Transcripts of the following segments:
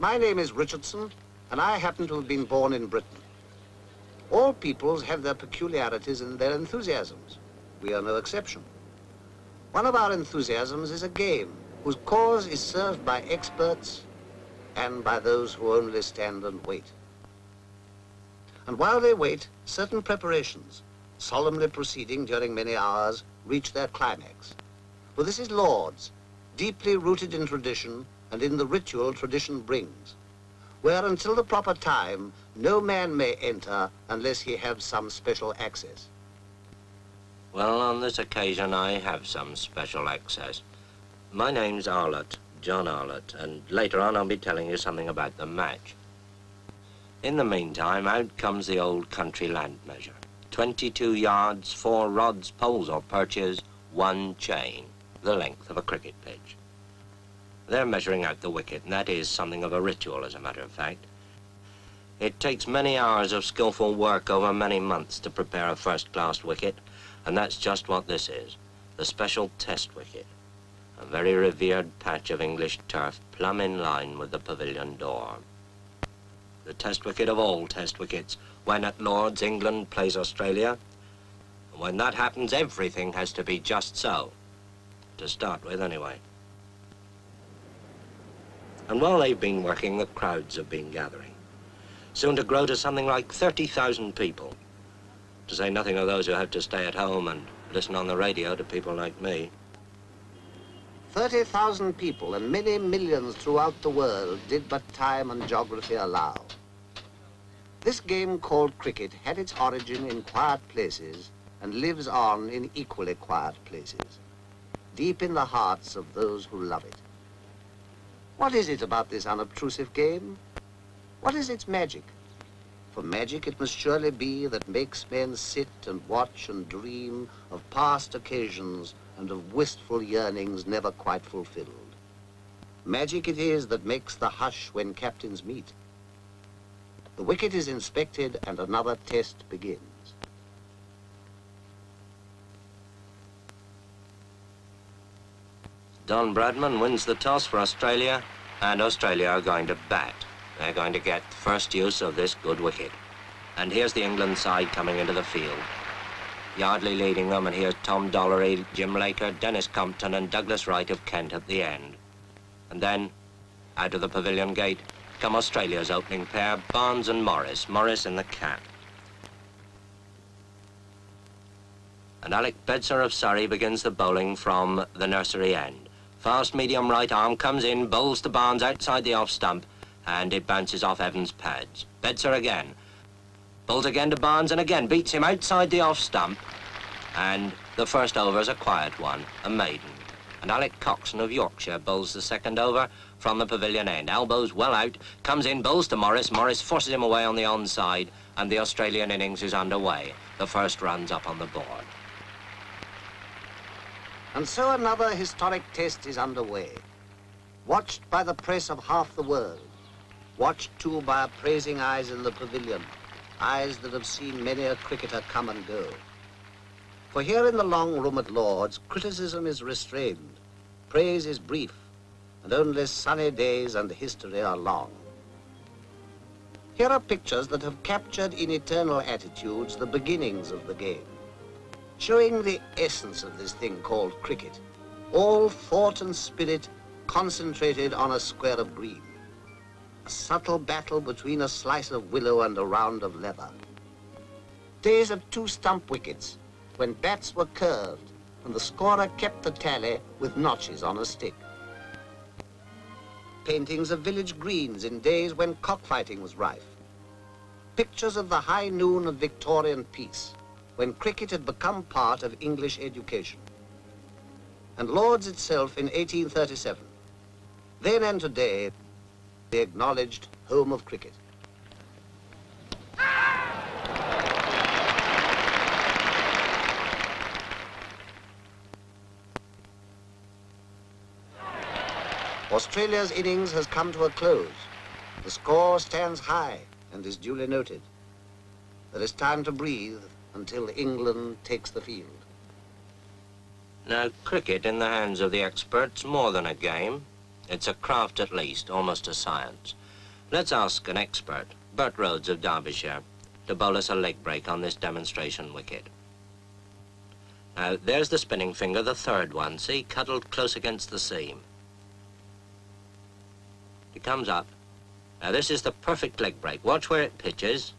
My name is Richardson, and I happen to have been born in Britain. All peoples have their peculiarities and their enthusiasms. We are no exception. One of our enthusiasms is a game whose cause is served by experts and by those who only stand and wait. And while they wait, certain preparations, solemnly proceeding during many hours, reach their climax. For this is Lord's, deeply rooted in tradition and in the ritual tradition brings, where until the proper time, no man may enter unless he have some special access. Well, on this occasion, I have some special access. My name's Arlott, John Arlott, and later on I'll be telling you something about the match. In the meantime, out comes the old country land measure. 22 yards, 4 rods, poles or perches, 1 chain, the length of a cricket pitch. They're measuring out the wicket, and that is something of a ritual, as a matter of fact. It takes many hours of skillful work over many months to prepare a first-class wicket, and that's just what this is, the special test wicket, a very revered patch of English turf plumb in line with the pavilion door. The test wicket of all test wickets, when at Lord's England plays Australia. And when that happens, everything has to be just so, to start with anyway. And while they've been working, the crowds have been gathering, soon to grow to something like 30,000 people, to say nothing of those who have to stay at home and listen on the radio to people like me. 30,000 people and many millions throughout the world did but time and geography allow. This game called cricket had its origin in quiet places and lives on in equally quiet places, deep in the hearts of those who love it. What is it about this unobtrusive game? What is its magic? For magic it must surely be that makes men sit and watch and dream of past occasions and of wistful yearnings never quite fulfilled. Magic it is that makes the hush when captains meet. The wicket is inspected and another test begins. Don Bradman wins the toss for Australia, and Australia are going to bat. They're going to get first use of this good wicket. And here's the England side coming into the field. Yardley leading them, and here's Tom Dollery, Jim Laker, Dennis Compton, and Douglas Wright of Kent at the end. And then, out of the pavilion gate, come Australia's opening pair, Barnes and Morris, Morris in the cap. And Alec Bedser of Surrey begins the bowling from the nursery end. Fast medium right arm comes in, bowls to Barnes outside the off stump, and it bounces off Evans' pads. Bedser again. Bowls again to Barnes and again beats him outside the off stump. And the first over's a quiet one, a maiden. And Alec Coxon of Yorkshire bowls the second over from the pavilion end. Elbows well out, comes in, bowls to Morris. Morris forces him away on the onside, and the Australian innings is underway. The first run's up on the board. And so another historic test is underway, watched by the press of half the world, watched too by appraising eyes in the pavilion, eyes that have seen many a cricketer come and go. For here in the long room at Lord's, criticism is restrained, praise is brief, and only sunny days and history are long. Here are pictures that have captured in eternal attitudes the beginnings of the game, showing the essence of this thing called cricket, all thought and spirit concentrated on a square of green, a subtle battle between a slice of willow and a round of leather. Days of 2 stump wickets, when bats were curved and the scorer kept the tally with notches on a stick. Paintings of village greens in days when cockfighting was rife. Pictures of the high noon of Victorian peace, when cricket had become part of English education. And Lord's itself in 1837, then and today, the acknowledged home of cricket. Australia's innings has come to a close. The score stands high and is duly noted. There is time to breathe until England takes the field. Now, cricket in the hands of the experts, more than a game. It's a craft at least, almost a science. Let's ask an expert, Bert Rhodes of Derbyshire, to bowl us a leg break on this demonstration wicket. Now, there's the spinning finger, the third one, see, cuddled close against the seam. It comes up. Now, this is the perfect leg break. Watch where it pitches.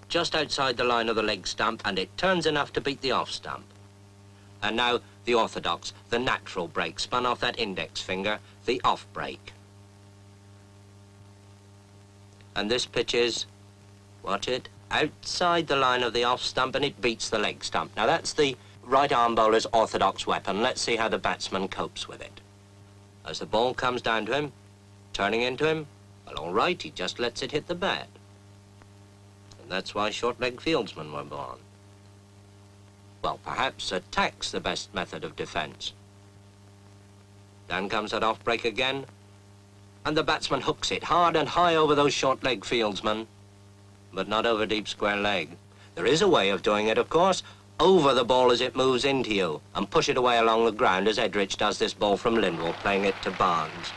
Just outside the line of the leg stump, and it turns enough to beat the off stump. And now, the orthodox, the natural break, spun off that index finger, the off break. And this pitches, watch it, outside the line of the off stump, and it beats the leg stump. Now, that's the right arm bowler's orthodox weapon. Let's see how the batsman copes with it. As the ball comes down to him, turning into him, well, all right, he just lets it hit the bat. And that's why short-leg fieldsmen were born. Well, perhaps attack's the best method of defense. Down comes that off break again, and the batsman hooks it hard and high over those short-leg fieldsmen, but not over deep square leg. There is a way of doing it, of course, over the ball as it moves into you, and push it away along the ground as Edrich does this ball from Lindwall, playing it to Barnes.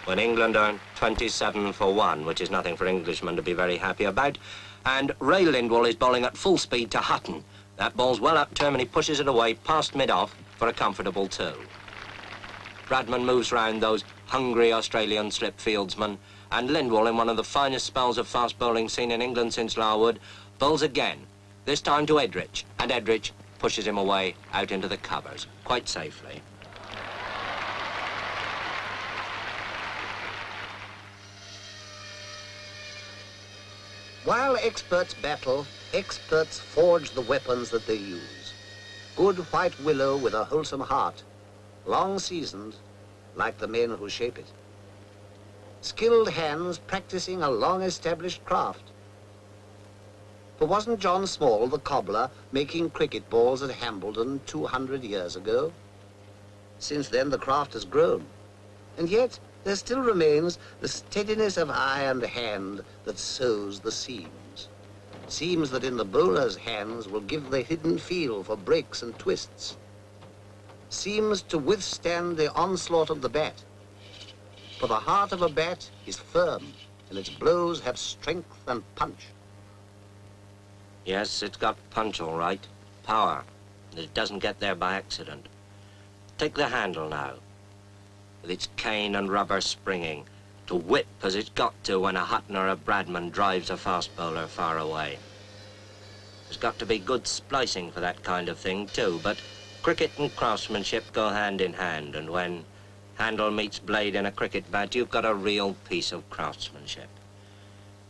When England are 27 for 1, which is nothing for Englishmen to be very happy about, and Ray Lindwall is bowling at full speed to Hutton. That ball's well up to him, and he pushes it away past mid-off for a comfortable 2. Bradman moves round those hungry Australian slip fieldsmen, and Lindwall, in one of the finest spells of fast bowling seen in England since Larwood, bowls again, this time to Edrich, and Edrich pushes him away out into the covers, quite safely. While experts battle, experts forge the weapons that they use. Good white willow with a wholesome heart, long seasoned, like the men who shape it. Skilled hands practicing a long-established craft. For wasn't John Small, the cobbler, making cricket balls at Hambledon 200 years ago? Since then, the craft has grown. And yet, there still remains the steadiness of eye and hand that sews the seams. Seams that in the bowler's hands will give the hidden feel for breaks and twists. Seems to withstand the onslaught of the bat. For the heart of a bat is firm, and its blows have strength and punch. Yes, it's got punch, all right. Power. It doesn't get there by accident. Take the handle now, with its cane and rubber springing, to whip as it's got to when a Hutton or a Bradman drives a fast bowler far away. There's got to be good splicing for that kind of thing, too, but cricket and craftsmanship go hand in hand, and when handle meets blade in a cricket bat, you've got a real piece of craftsmanship.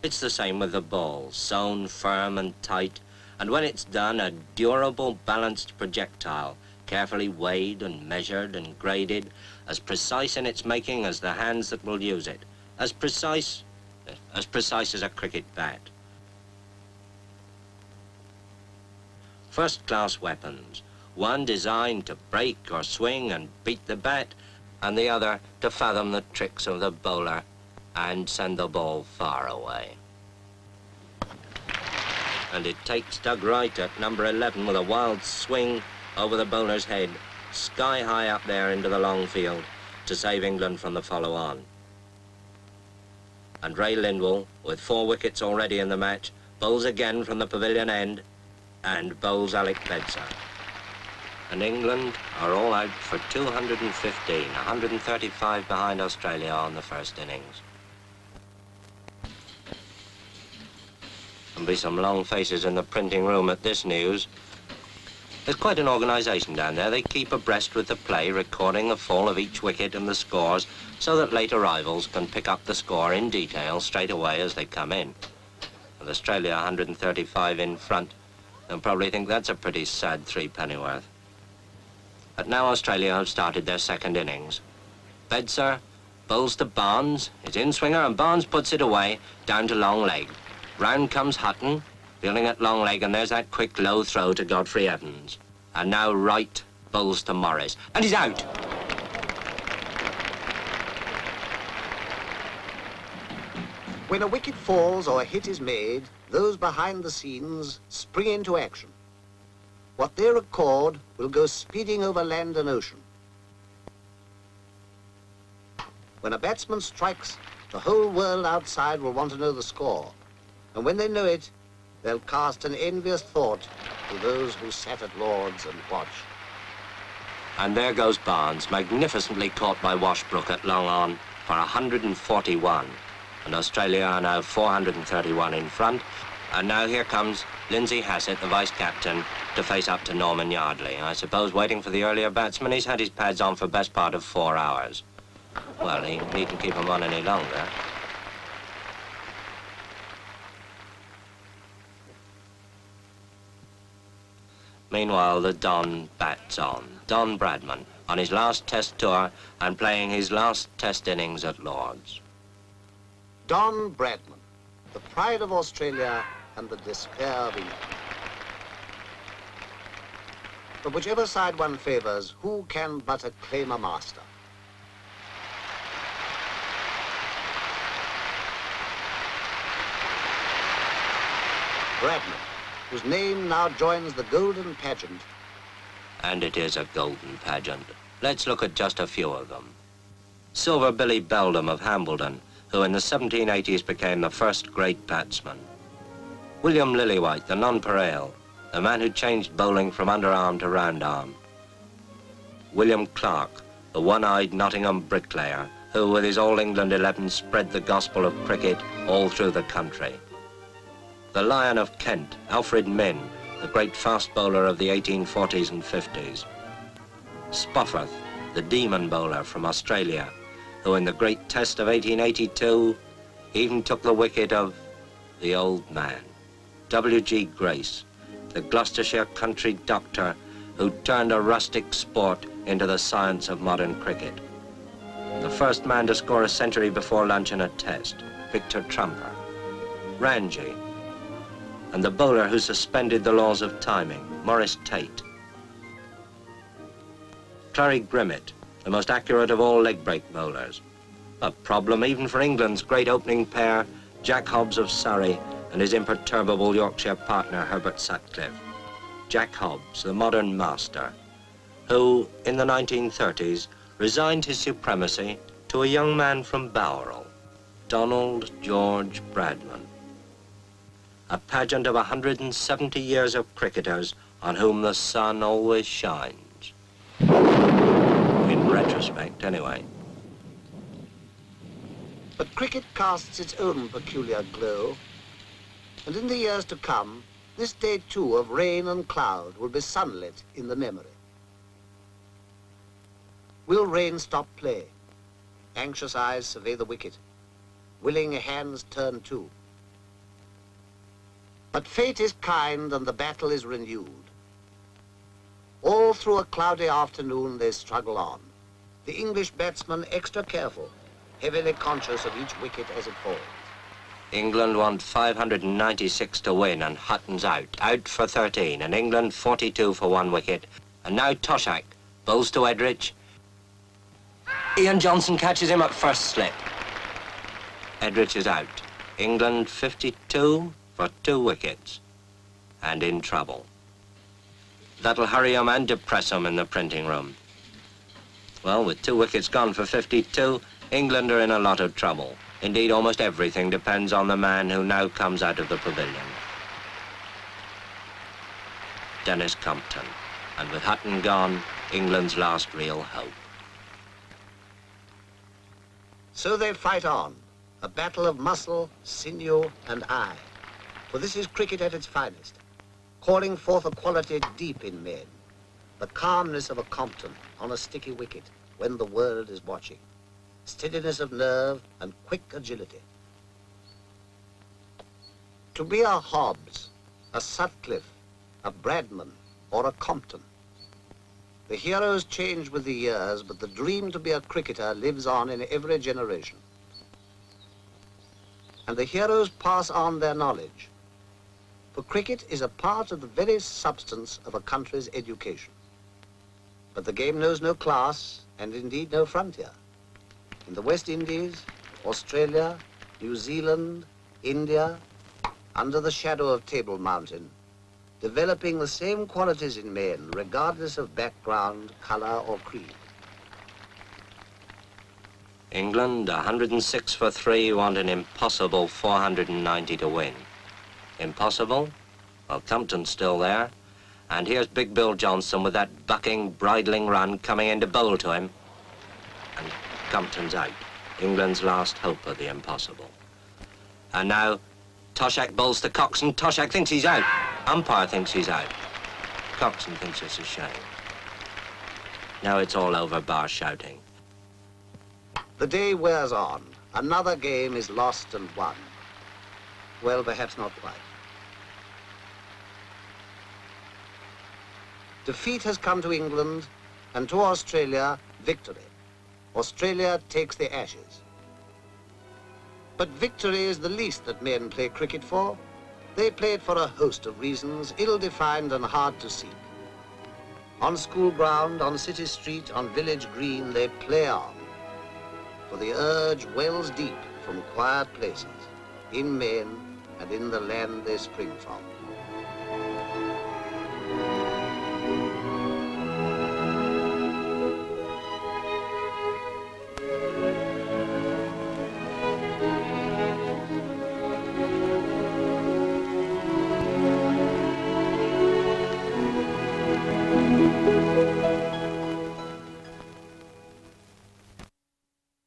It's the same with the ball, sewn firm and tight, and when it's done, a durable, balanced projectile, carefully weighed and measured and graded, as precise in its making as the hands that will use it, as precise as a cricket bat. First-class weapons, one designed to break or swing and beat the bat, and the other to fathom the tricks of the bowler and send the ball far away. And it takes Doug Wright at number 11 with a wild swing over the bowler's head, sky high up there into the long field, to save England from the follow-on. And Ray Lindwall, with 4 wickets already in the match, bowls again from the pavilion end, and bowls Alec Bedser. And England are all out for 215, 135 behind Australia on the first innings. There'll be some long faces in the printing room at this news. There's quite an organisation down there. They keep abreast with the play, recording the fall of each wicket and the scores, so that late arrivals can pick up the score in detail straight away as they come in. With Australia 135 in front, they'll probably think that's a pretty sad 3-pennyworth. But now Australia have started their second innings. Bedser bowls to Barnes, his in-swinger, and Barnes puts it away, down to long leg. Round comes Hutton, fielding at long leg, and there's that quick low throw to Godfrey Evans. And now Wright bowls to Morris, and he's out. When a wicket falls or a hit is made, those behind the scenes spring into action. What they record will go speeding over land and ocean. When a batsman strikes, The whole world outside will want to know the score. And when they know it, they'll cast an envious thought to those who sat at Lord's and watched. And there goes Barnes, magnificently caught by Washbrook at long on for 141. And Australia are now 431 in front. And now here comes Lindsay Hassett, the vice-captain, to face up to Norman Yardley. I suppose waiting for the earlier batsman. He's had his pads on for best part of 4 hours. Well, he needn't keep them on any longer. Meanwhile, the Don bats on. Don Bradman, on his last Test tour and playing his last Test innings at Lord's. Don Bradman, the pride of Australia and the despair of England. But whichever side one favours, who can but acclaim a master? Bradman, whose name now joins the golden pageant. And it is a golden pageant. Let's look at just a few of them. Silver Billy Beldam of Hambledon, who in the 1780s became the first great batsman. William Lillywhite, the nonpareil, the man who changed bowling from underarm to round arm. William Clark, the one-eyed Nottingham bricklayer, who with his All England 11 spread the gospel of cricket all through the country. The Lion of Kent, Alfred Minn, the great fast bowler of the 1840s and 50s. Spofforth, the demon bowler from Australia, who in the great Test of 1882 even took the wicket of the old man. W.G. Grace, the Gloucestershire country doctor who turned a rustic sport into the science of modern cricket. The first man to score a century before lunch in a Test, Victor Trumper. Ranji, and the bowler who suspended the laws of timing, Maurice Tate. Clary Grimmett, the most accurate of all leg break bowlers. A problem even for England's great opening pair, Jack Hobbs of Surrey and his imperturbable Yorkshire partner, Herbert Sutcliffe. Jack Hobbs, the modern master, who, in the 1930s, resigned his supremacy to a young man from Bowral, Donald George Bradman. A pageant of 170 years of cricketers on whom the sun always shines. In retrospect, anyway. But cricket casts its own peculiar glow, and in the years to come, this day too of rain and cloud will be sunlit in the memory. Will rain stop play? Anxious eyes survey the wicket. Willing hands turn too. But fate is kind and the battle is renewed. All through a cloudy afternoon they struggle on. The English batsmen extra careful, heavily conscious of each wicket as it falls. England want 596 to win and Hutton's out for 13, and England 42 for 1 wicket. And now Toshak bowls to Edrich. Ian Johnson catches him at first slip. Edrich is out. England 52 for 2 wickets, and in trouble. That'll hurry 'em and depress 'em in the printing room. Well, with 2 wickets gone for 52, England are in a lot of trouble. Indeed, almost everything depends on the man who now comes out of the pavilion. Dennis Compton. And with Hutton gone, England's last real hope. So they fight on, a battle of muscle, sinew, and eye. For this is cricket at its finest, calling forth a quality deep in men, the calmness of a Compton on a sticky wicket when the world is watching, steadiness of nerve and quick agility. To be a Hobbs, a Sutcliffe, a Bradman, or a Compton. The heroes change with the years, but the dream to be a cricketer lives on in every generation. And the heroes pass on their knowledge. For cricket is a part of the very substance of a country's education. But the game knows no class, and indeed no frontier. In the West Indies, Australia, New Zealand, India, under the shadow of Table Mountain, developing the same qualities in men, regardless of background, color, or creed. England, 106 for 3, want an impossible 490 to win. Impossible? Well, Compton's still there. And here's Big Bill Johnson with that bucking, bridling run coming in to bowl to him. And Compton's out. England's last hope of the impossible. And now, Toshack bowls to Coxon. Toshack thinks he's out. Umpire thinks he's out. Coxon thinks it's a shame. Now it's all over, bar shouting. The day wears on. Another game is lost and won. Well, perhaps not quite. Defeat has come to England, and to Australia, victory. Australia takes the Ashes. But victory is the least that men play cricket for. They play it for a host of reasons, ill-defined and hard to seek. On school ground, on city street, on village green, they play on. For the urge wells deep from quiet places, in men and in the land they spring from.